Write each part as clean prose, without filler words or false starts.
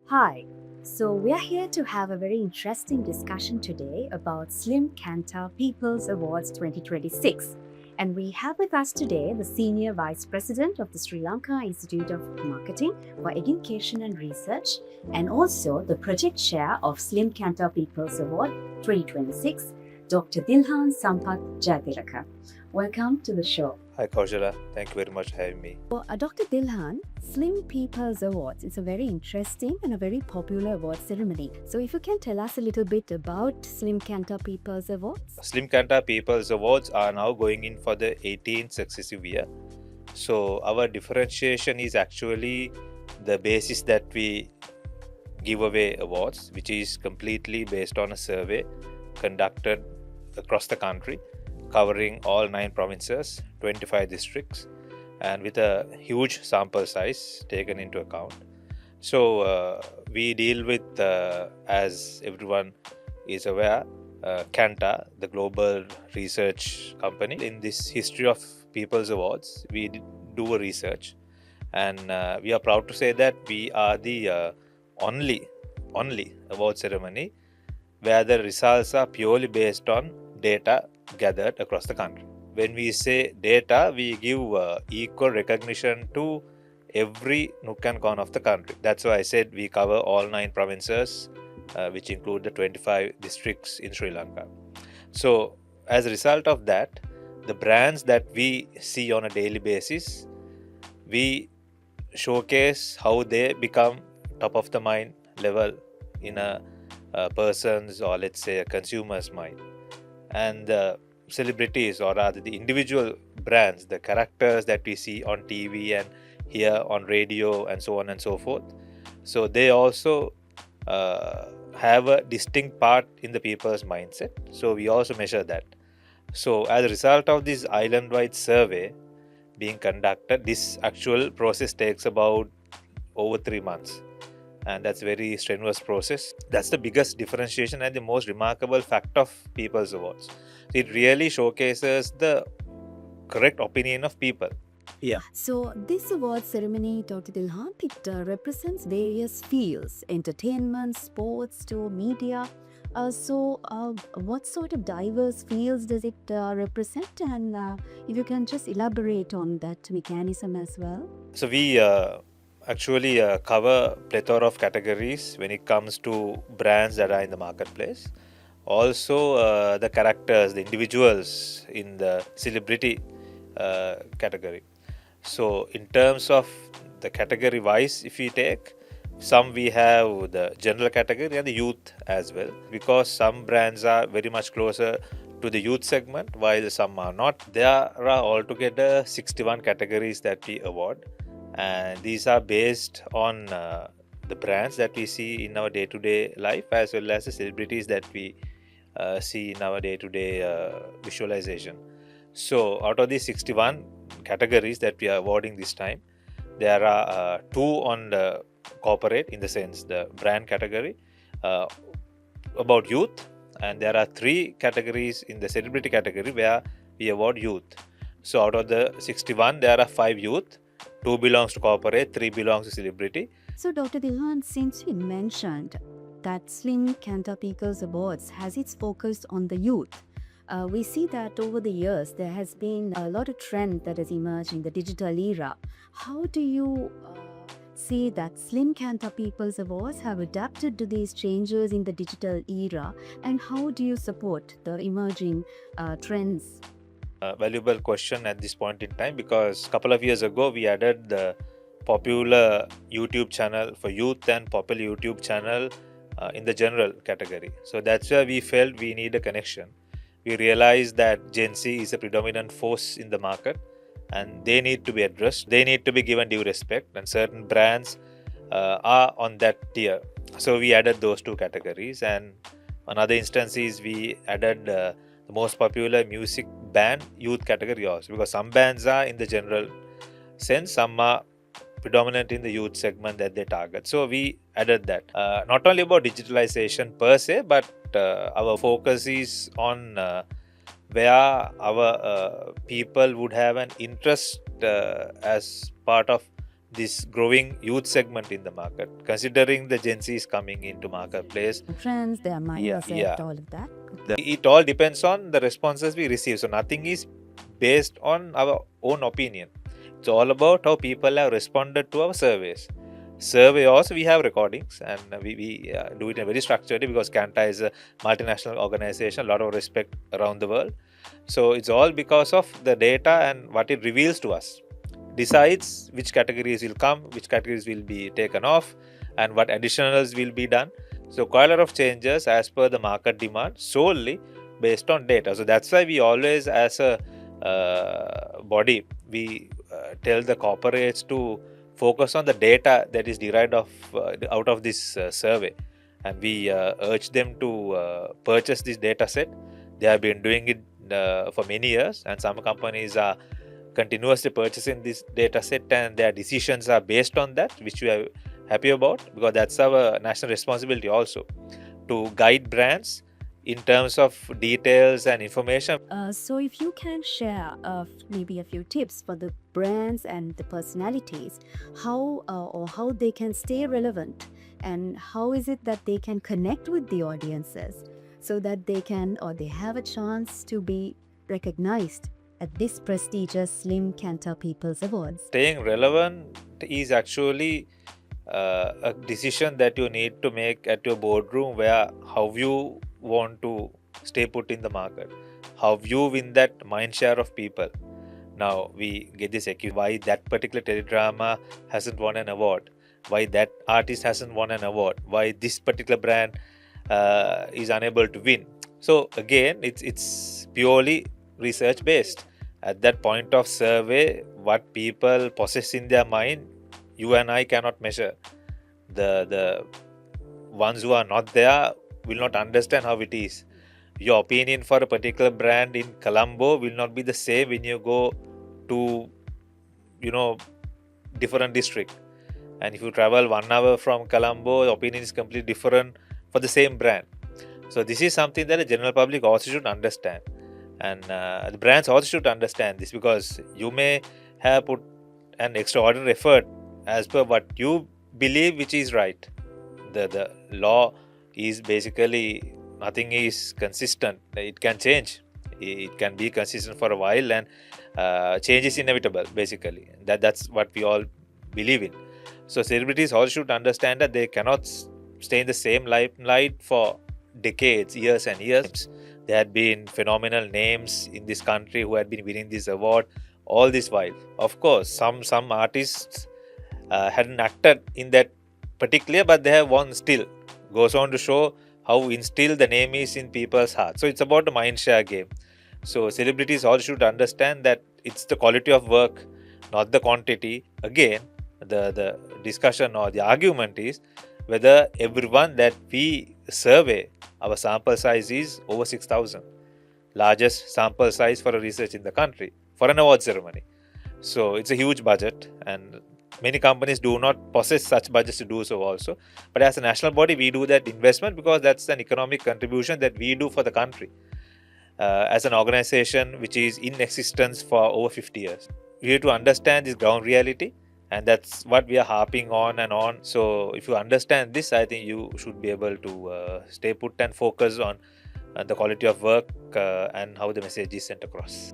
Hi. So we are here to have a very interesting discussion today about SLIM-Kantar People's Awards 2026. And we have with us today the Senior Vice President of the Sri Lanka Institute of Marketing for Education and Research, and also the Project Chair of SLIM-Kantar People's Award 2026, Dr. Dilhan Jayathilaka. Welcome to the show. Hi Kaujala, thank you very much for having me. Dr. Dilhan, Slim People's Awards is a very interesting and a very popular award ceremony. So if you can tell us a little bit about SLIM-Kantar People's Awards. SLIM-Kantar People's Awards are now going in for the 18th successive year. So our differentiation is actually the basis that we give away awards, which is completely based on a survey conducted across the country, covering all 9 provinces, 25 districts, and with a huge sample size taken into account. So we deal with, as everyone is aware, Kantar, the global research company. In this history of People's Awards, we do a research, and we are proud to say that we are the only award ceremony where the results are purely based on data gathered across the country. When we say data, we give equal recognition to every nook and corner of the country. That's why I said we cover all 9 provinces, which include the 25 districts in Sri Lanka. So as a result of that, the brands that we see on a daily basis, we showcase how they become top of the mind level in a person's, or let's say a consumer's mind. And the celebrities, or rather the individual brands, the characters that we see on TV and here on radio and so on and so forth, so they also have a distinct part in the people's mindset. So we also measure that. So as a result of this island-wide survey being conducted, this actual process takes about over 3 months. And that's a very strenuous process. That's the biggest differentiation and the most remarkable fact of People's Awards. It really showcases the correct opinion of people. Yeah. So this award ceremony, Dr. Dilhan, it represents various fields: entertainment, sports, to media. What sort of diverse fields does it represent? And if you can just elaborate on that mechanism as well. So we actually cover plethora of categories when it comes to brands that are in the marketplace. Also the characters, the individuals in the celebrity category. So in terms of the category wise, if we take, some we have the general category and the youth as well, because some brands are very much closer to the youth segment while some are not. There are altogether 61 categories that we award, and these are based on the brands that we see in our day-to-day life, as well as the celebrities that we see in our day-to-day visualization. So out of these 61 categories that we are awarding this time, there are 2 on the corporate, in the sense the brand category, about youth, and there are 3 categories in the celebrity category where we award youth. So out of the 61, there are 5 youth, 2 belongs to corporate, 3 belongs to celebrity. So Dr. Dilhan, since you mentioned that SLIM-Kantar People's Awards has its focus on the youth, we see that over the years there has been a lot of trend that has emerged in the digital era. How do you see that SLIM-Kantar People's Awards have adapted to these changes in the digital era, and how do you support the emerging trends? Valuable question at this point in time, because a couple of years ago we added the popular YouTube channel for youth and popular YouTube channel in the general category. So that's where we felt we need a connection. We realized that Gen Z is a predominant force in the market, and they need to be addressed. They need to be given due respect, and certain brands are on that tier. So we added those 2 categories, and another instance is we added the most popular music band youth category also, because some bands are in the general sense, some are predominant in the youth segment that they target. So we added that. Not only about digitalization per se, but our focus is on where our people would have an interest as part of this growing youth segment in the market, considering the Gen Z is coming into marketplace. Trends, their mindset, all of that. It all depends on the responses we receive. So nothing is based on our own opinion. It's all about how people have responded to our surveys. Survey also, we have recordings, and we do it in a very structured way, because Kantar is a multinational organization, a lot of respect around the world. So it's all because of the data and what it reveals to us. Decides which categories will come, which categories will be taken off, and what additionals will be done. So quite a lot of changes as per the market demand, solely based on data. So that's why we always, as a body, we tell the corporates to focus on the data that is derived out of this survey, and we urge them to purchase this data set. They have been doing it for many years, and some companies are continuously purchasing this data set, and their decisions are based on that, which we are happy about, because that's our national responsibility also, to guide brands in terms of details and information. So if you can share maybe a few tips for the brands and the personalities, how they can stay relevant, and how is it that they can connect with the audiences so that they can, or they have a chance to be recognized at this prestigious SLIM-Kantar People's Awards. Staying relevant is actually a decision that you need to make at your boardroom, where how you want to stay put in the market, how you win that mind share of people. Now we get this accusation, why that particular teledrama hasn't won an award, why that artist hasn't won an award, why this particular brand is unable to win. So again, it's purely research based. At that point of survey, what people possess in their mind, you and I cannot measure. The ones who are not there will not understand how it is. Your opinion for a particular brand in Colombo will not be the same when you go to, different district. And if you travel 1 hour from Colombo, the opinion is completely different for the same brand. So this is something that the general public also should understand. And the brands also should understand this, because you may have put an extraordinary effort as per what you believe which is right. The law is basically, nothing is consistent. It can change. It can be consistent for a while, and change is inevitable, basically. That's what we all believe in. So celebrities also should understand that they cannot stay in the same limelight for decades, years and years. There had been phenomenal names in this country who had been winning this award all this while. Of course, some artists hadn't acted in that particular, but they have won still. Goes on to show how instilled the name is in people's hearts. So it's about the mindshare game. So celebrities all should understand that it's the quality of work, not the quantity. Again, the discussion or the argument is whether everyone that we survey, our sample size is over 6,000. Largest sample size for a research in the country for an award ceremony. So it's a huge budget, and many companies do not possess such budgets to do so also. But as a national body, we do that investment because that's an economic contribution that we do for the country. As an organization which is in existence for over 50 years. We have to understand this ground reality, and that's what we are harping on and on. So if you understand this, I think you should be able to stay put and focus on the quality of work and how the message is sent across.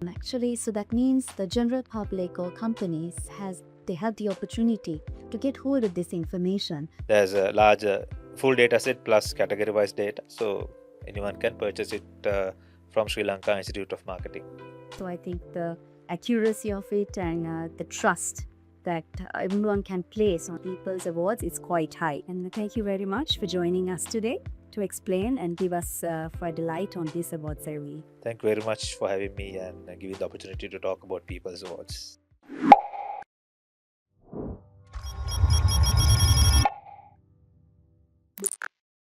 Actually, so that means the general public or companies have the opportunity to get hold of this information. There's a larger full data set plus category-wise data, so anyone can purchase it from Sri Lanka Institute of Marketing. So I think the accuracy of it and the trust that everyone can place on People's Awards is quite high. And thank you very much for joining us today to explain and give us for a delight on this award ceremony. Thank you very much for having me and giving the opportunity to talk about People's Awards.